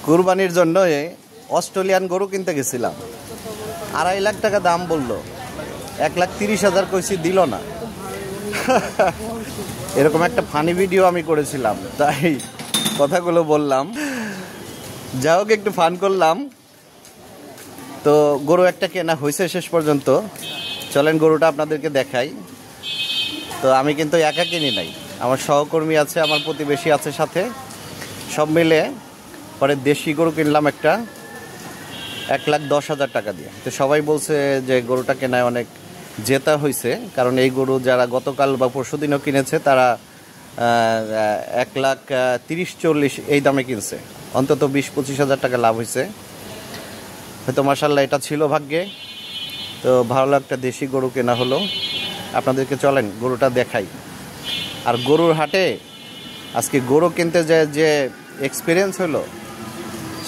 কুরবানির জন্য অস্ট্রেলিয়ান গরু কিনতে গেছিলাম, 2.5 লাখ টাকা দাম বললো, 1,30,000 কইছি, দিল না। এরকম একটা ফানি ভিডিও আমি করেছিলাম, তাই কথাগুলো বললাম। যা হোক, একটু ফান করলাম। তো গরু একটা কেনা হয়েছে শেষ পর্যন্ত। চলেন গরুটা আপনাদেরকে দেখাই। তো আমি কিন্তু একা কিনি নাই, আমার সহকর্মী আছে, আমার প্রতিবেশী আছে সাথে, সব মিলে পরে দেশি গরু কিনলাম একটা 1,10,000 টাকা দিয়ে। তো সবাই বলছে যে গরুটা কেনায় অনেক জেতা হয়েছে, কারণ এই গরু যারা গতকাল বা পরশু দিনও কিনেছে তারা 1,30,40 এই দামে কিনছে, অন্তত 20-25,000 টাকা লাভ হয়েছে। হয়তো মাশাআল্লাহ এটা ছিল ভাগ্যে। তো ভালো একটা দেশি গরু কেনা হলো। আপনাদেরকে চলেন গরুটা দেখাই। আর গরুর হাটে আজকে গরু কিনতে যে এক্সপিরিয়েন্স হলো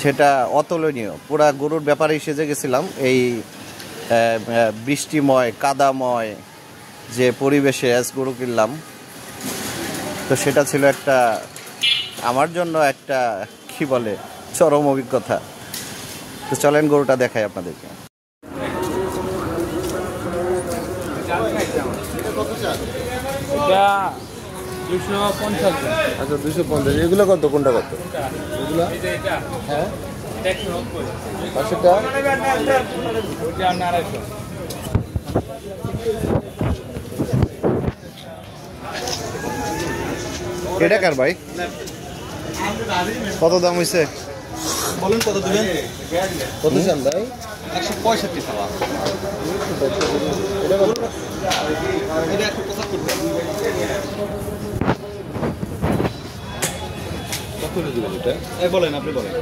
সেটা অতুলনীয়। পুরা গরুর ব্যাপারেই সেজে গেছিলাম। এই বৃষ্টিময় কাদাময় যে পরিবেশে আজ গরু কিনলাম, তো সেটা ছিল একটা আমার জন্য একটা কি বলে চরম অভিজ্ঞতা। তো চলেন গরুটা দেখাই আপনাদেরকে। আচ্ছা 250। এগুলো কত? কোনটা কত? এগুলো হ্যাঁ 500 টাকা। এটা কার ভাই? কত দাম হয়েছে বলেন? কত দিবেন? কত চান ভাই? 165 টাকা। এটা কত? এটা 175 টাকা। কত দিবেন এটা? বলেন, আপনি বলেন।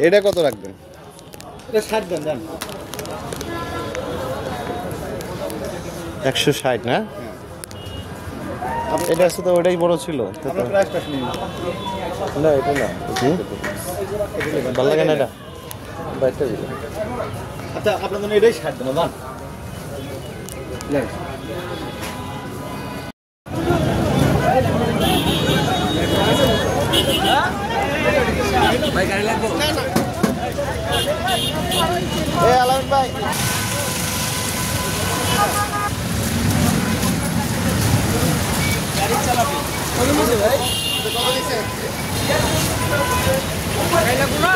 এটা কত রাখবেন? এটা 60 দেন জান। 160 না? এটা আছে তো, ওটাই বড় ছিল। না এটা না, ভালো লাগে না এটা। আচ্ছা আপনার জন্য এটাই 60 দেন জান। ভাই গাড়ি লাগবে? এই আলামিন ভাই, গাড়ি চালাবি কত নিছে ভাই? কত নিছে? গাড়ি লাগবে না?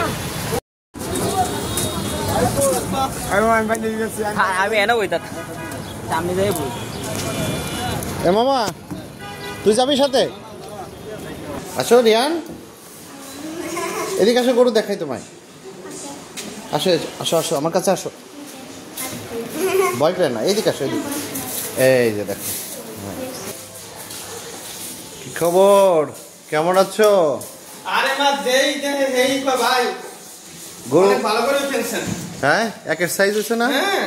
আমি ভাই নিয়ে যাচ্ছি। আমি এনে বইতা সামনে যাই বই। এ মামা, তুই যাবি সাথে? আসো রিয়ান, এদিকে আসো, গরু দেখাই তোমায়। আসো আসো আসো, আমার কাছে আসো, ভয় পেলে না। এইদিকে আসো, এদিকে। এই যে দেখো, কি খবর, কেমন আছো? আরে মা দেই ভাই, গরু ভালো করে ফেলছেন। হ্যাঁ, একের সাইজ হচ্ছে না? হ্যাঁ